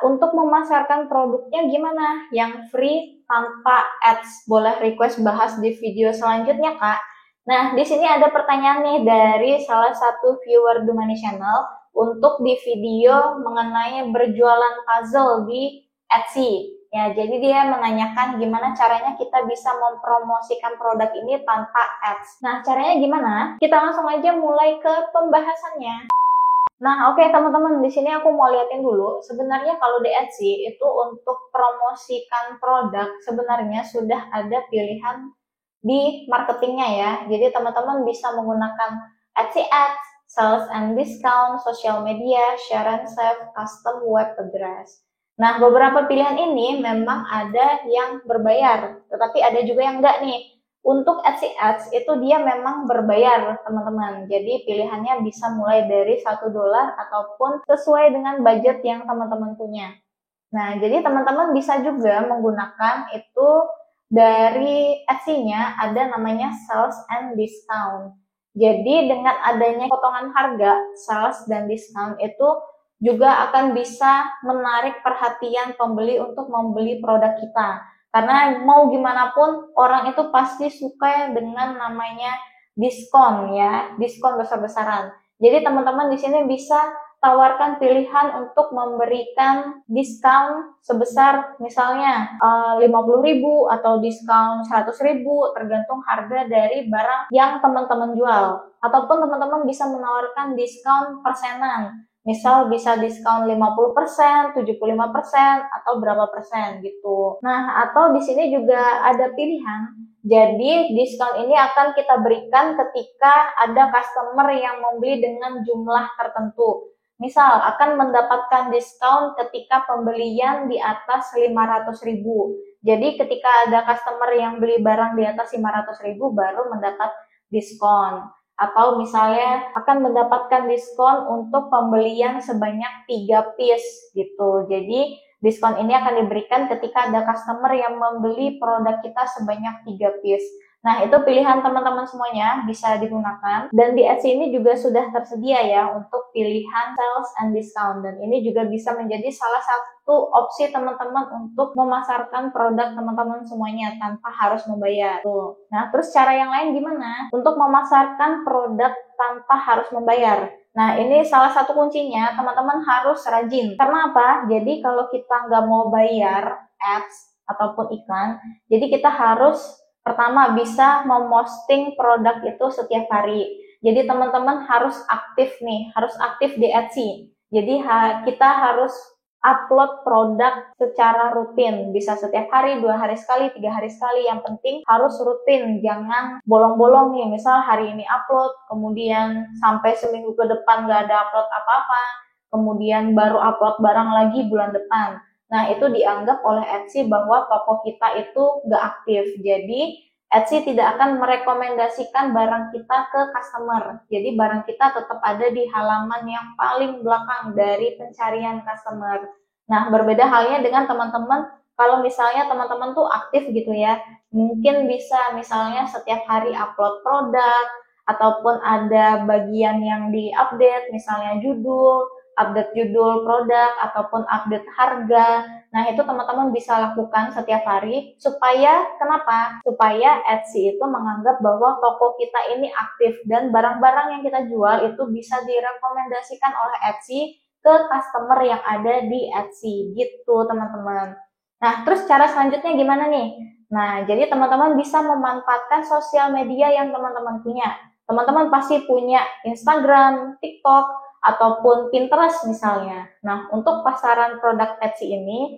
untuk memasarkan produknya gimana? Yang free tanpa ads. Boleh request bahas di video selanjutnya, Kak. Nah, di sini ada pertanyaan nih dari salah satu viewer Dumani Channel untuk di video mengenai berjualan puzzle di Etsy. Ya, jadi dia menanyakan gimana caranya kita bisa mempromosikan produk ini tanpa ads. Nah, caranya gimana? Kita langsung aja mulai ke pembahasannya. Nah, oke teman-teman, di sini aku mau liatin dulu. Sebenarnya kalau di Etsy itu untuk promosikan produk sebenarnya sudah ada pilihan di marketingnya ya. Jadi teman-teman bisa menggunakan Etsy Ads, Sales and Discount, Social Media, Share and Save, Custom Web Address. Nah, beberapa pilihan ini memang ada yang berbayar, tetapi ada juga yang enggak nih. Untuk Etsy Ads itu dia memang berbayar, teman-teman. Jadi pilihannya bisa mulai dari $1 ataupun sesuai dengan budget yang teman-teman punya. Nah, jadi teman-teman bisa juga menggunakan itu dari Etsy-nya ada namanya Sales and Discount. Jadi dengan adanya potongan harga, sales dan discount itu juga akan bisa menarik perhatian pembeli untuk membeli produk kita. Karena mau gimana pun orang itu pasti suka dengan namanya diskon ya, diskon besar-besaran. Jadi teman-teman di sini bisa tawarkan pilihan untuk memberikan diskon sebesar misalnya 50.000 atau diskon 100.000 tergantung harga dari barang yang teman-teman jual. Ataupun teman-teman bisa menawarkan diskon persenan. Misal bisa diskon 50%, 75%, atau berapa persen gitu. Nah, atau di sini juga ada pilihan. Jadi, diskon ini akan kita berikan ketika ada customer yang membeli dengan jumlah tertentu. Misal, akan mendapatkan diskon ketika pembelian di atas 500.000. Jadi, ketika ada customer yang beli barang di atas 500.000 baru mendapat diskon. Atau misalnya akan mendapatkan diskon untuk pembelian sebanyak 3 piece gitu. Jadi diskon ini akan diberikan ketika ada customer yang membeli produk kita sebanyak 3 piece. Nah, itu pilihan teman-teman semuanya bisa digunakan. Dan di Etsy ini juga sudah tersedia ya untuk pilihan sales and discount. Dan ini juga bisa menjadi salah satu opsi teman-teman untuk memasarkan produk teman-teman semuanya tanpa harus membayar. Tuh. Nah, terus cara yang lain gimana? Untuk memasarkan produk tanpa harus membayar. Nah, ini salah satu kuncinya, teman-teman harus rajin. Karena apa? Jadi kalau kita nggak mau bayar ads ataupun iklan, jadi kita harus pertama bisa memposting produk itu setiap hari. Jadi teman-teman harus aktif nih, harus aktif di Etsy. Jadi kita harus upload produk secara rutin. Bisa setiap hari, 2 hari sekali, 3 hari sekali. Yang penting harus rutin, jangan bolong-bolong nih. Misal hari ini upload, kemudian sampai seminggu ke depan nggak ada upload apa-apa. Kemudian baru upload barang lagi bulan depan. Nah, itu dianggap oleh Etsy bahwa toko kita itu nggak aktif. Jadi, Etsy tidak akan merekomendasikan barang kita ke customer. Jadi, barang kita tetap ada di halaman yang paling belakang dari pencarian customer. Nah, berbeda halnya dengan teman-teman, kalau misalnya teman-teman tuh aktif gitu ya, mungkin bisa misalnya setiap hari upload produk, ataupun ada bagian yang di-update, misalnya judul, update judul produk ataupun update harga. Nah, itu teman-teman bisa lakukan setiap hari supaya kenapa? Supaya Etsy itu menganggap bahwa toko kita ini aktif dan barang-barang yang kita jual itu bisa direkomendasikan oleh Etsy ke customer yang ada di Etsy gitu, teman-teman. Nah, terus cara selanjutnya gimana nih? Nah, jadi teman-teman bisa memanfaatkan sosial media yang teman-teman punya. Teman-teman pasti punya Instagram, TikTok, ataupun Pinterest misalnya. Nah, untuk pasaran produk Etsy ini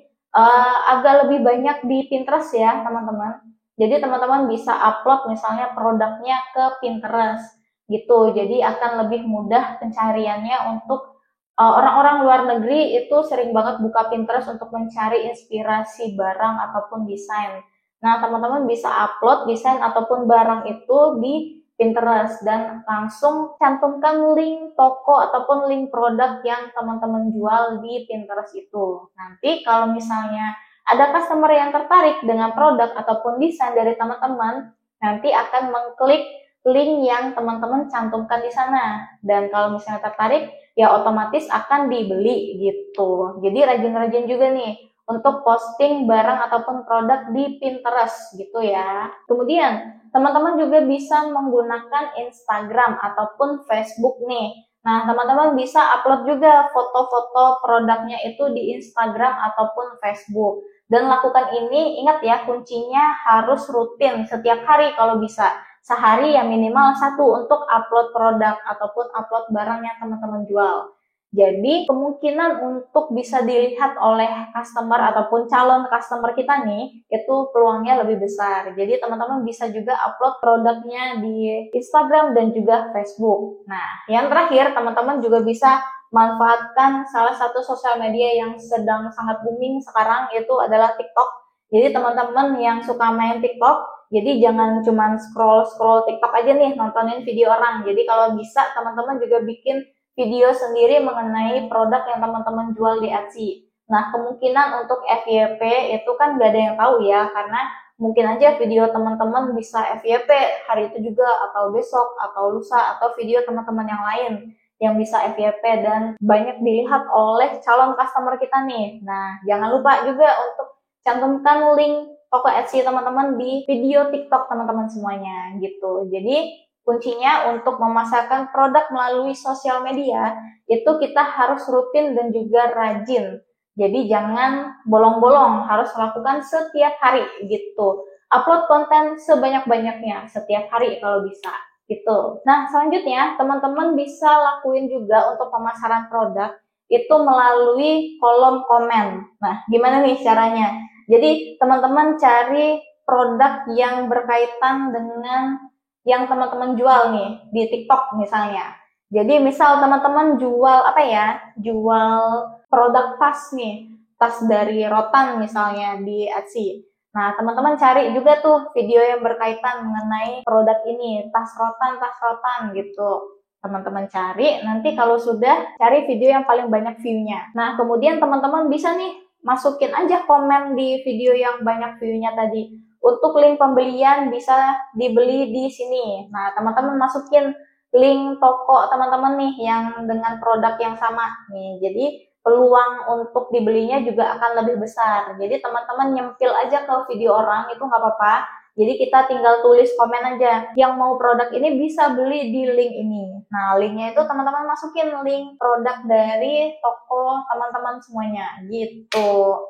agak lebih banyak di Pinterest ya, teman-teman. Jadi teman-teman bisa upload misalnya produknya ke Pinterest gitu. Jadi akan lebih mudah pencariannya untuk orang-orang luar negeri itu sering banget buka Pinterest untuk mencari inspirasi barang ataupun desain. Nah, teman-teman bisa upload desain ataupun barang itu di Pinterest dan langsung cantumkan link toko ataupun link produk yang teman-teman jual di Pinterest itu. Nanti kalau misalnya ada customer yang tertarik dengan produk ataupun desain dari teman-teman, nanti akan mengklik link yang teman-teman cantumkan di sana. Dan kalau misalnya tertarik, ya otomatis akan dibeli gitu. Jadi rajin-rajin juga nih untuk posting barang ataupun produk di Pinterest gitu ya. Kemudian teman-teman juga bisa menggunakan Instagram ataupun Facebook nih. Nah, teman-teman bisa upload juga foto-foto produknya itu di Instagram ataupun Facebook. Dan lakukan ini, ingat ya, kuncinya harus rutin setiap hari kalau bisa. Sehari ya minimal satu untuk upload produk ataupun upload barang yang teman-teman jual. Jadi kemungkinan untuk bisa dilihat oleh customer ataupun calon customer kita nih, itu peluangnya lebih besar. Jadi teman-teman bisa juga upload produknya di Instagram dan juga Facebook. Nah, yang terakhir teman-teman juga bisa manfaatkan salah satu sosial media yang sedang sangat booming sekarang, yaitu adalah TikTok. Jadi teman-teman yang suka main TikTok, jadi jangan cuma scroll TikTok aja nih, nontonin video orang. Jadi kalau bisa teman-teman juga bikin video sendiri mengenai produk yang teman-teman jual di Etsy. Nah, kemungkinan untuk FYP itu kan gak ada yang tahu ya, karena mungkin aja video teman-teman bisa FYP hari itu juga, atau besok, atau lusa, atau video teman-teman yang lain yang bisa FYP dan banyak dilihat oleh calon customer kita nih. Nah, jangan lupa juga untuk cantumkan link toko Etsy teman-teman di video TikTok teman-teman semuanya gitu. Jadi kuncinya untuk memasarkan produk melalui sosial media itu kita harus rutin dan juga rajin. Jadi jangan bolong-bolong, harus lakukan setiap hari gitu. Upload konten sebanyak-banyaknya setiap hari kalau bisa gitu. Nah, selanjutnya teman-teman bisa lakuin juga untuk pemasaran produk itu melalui kolom komen. Nah, gimana nih caranya? Jadi teman-teman cari produk yang berkaitan dengan yang teman-teman jual nih di TikTok misalnya. Jadi misal teman-teman jual apa ya? Jual produk tas nih, tas dari Rotan misalnya di Etsy. Nah, teman-teman cari juga tuh video yang berkaitan mengenai produk ini, tas Rotan gitu. Teman-teman cari, nanti kalau sudah cari video yang paling banyak view-nya. Nah, kemudian teman-teman bisa nih masukin aja komen di video yang banyak view-nya tadi. Untuk link pembelian bisa dibeli di sini. Nah, teman-teman masukin link toko teman-teman nih yang dengan produk yang sama nih. Jadi peluang untuk dibelinya juga akan lebih besar. Jadi teman-teman nyempil aja ke video orang itu nggak apa-apa. Jadi kita tinggal tulis komen aja, yang mau produk ini bisa beli di link ini. Nah, linknya itu teman-teman masukin link produk dari toko teman-teman semuanya gitu.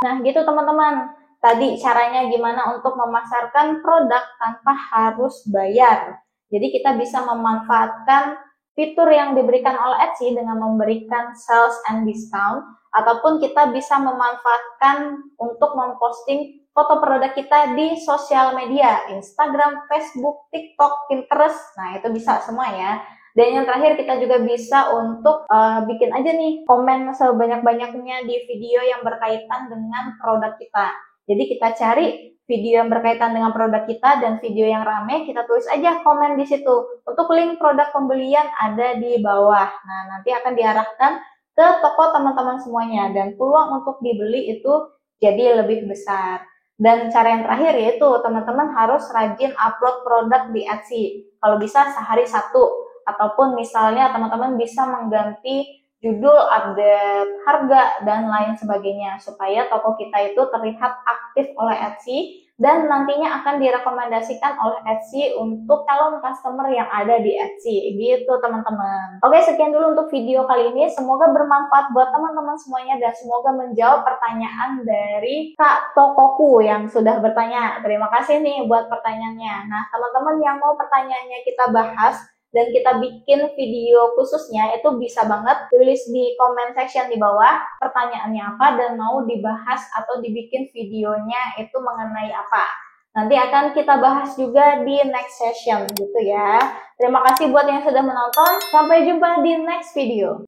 Nah, gitu teman-teman. Tadi caranya gimana untuk memasarkan produk tanpa harus bayar. Jadi kita bisa memanfaatkan fitur yang diberikan oleh Etsy dengan memberikan sales and discount, ataupun kita bisa memanfaatkan untuk memposting foto produk kita di sosial media, Instagram, Facebook, TikTok, Pinterest. Nah, itu bisa semua ya. Dan yang terakhir kita juga bisa untuk bikin aja nih komen sebanyak-banyaknya di video yang berkaitan dengan produk kita. Jadi kita cari video yang berkaitan dengan produk kita dan video yang rame, kita tulis aja komen di situ. Untuk link produk pembelian ada di bawah. Nah, nanti akan diarahkan ke toko teman-teman semuanya dan peluang untuk dibeli itu jadi lebih besar. Dan cara yang terakhir yaitu teman-teman harus rajin upload produk di Etsy. Kalau bisa sehari satu. Ataupun misalnya teman-teman bisa mengganti judul, update harga, dan lain sebagainya supaya toko kita itu terlihat aktif oleh Etsy dan nantinya akan direkomendasikan oleh Etsy untuk calon customer yang ada di Etsy gitu teman-teman. Oke, sekian dulu untuk video kali ini, semoga bermanfaat buat teman-teman semuanya dan semoga menjawab pertanyaan dari Kak Tokoku yang sudah bertanya. Terima kasih nih buat pertanyaannya. Nah, teman-teman yang mau pertanyaannya kita bahas dan kita bikin video khususnya, itu bisa banget tulis di comment section di bawah pertanyaannya apa dan mau dibahas atau dibikin videonya itu mengenai apa. Nanti akan kita bahas juga di next session gitu ya. Terima kasih buat yang sudah menonton. Sampai jumpa di next video.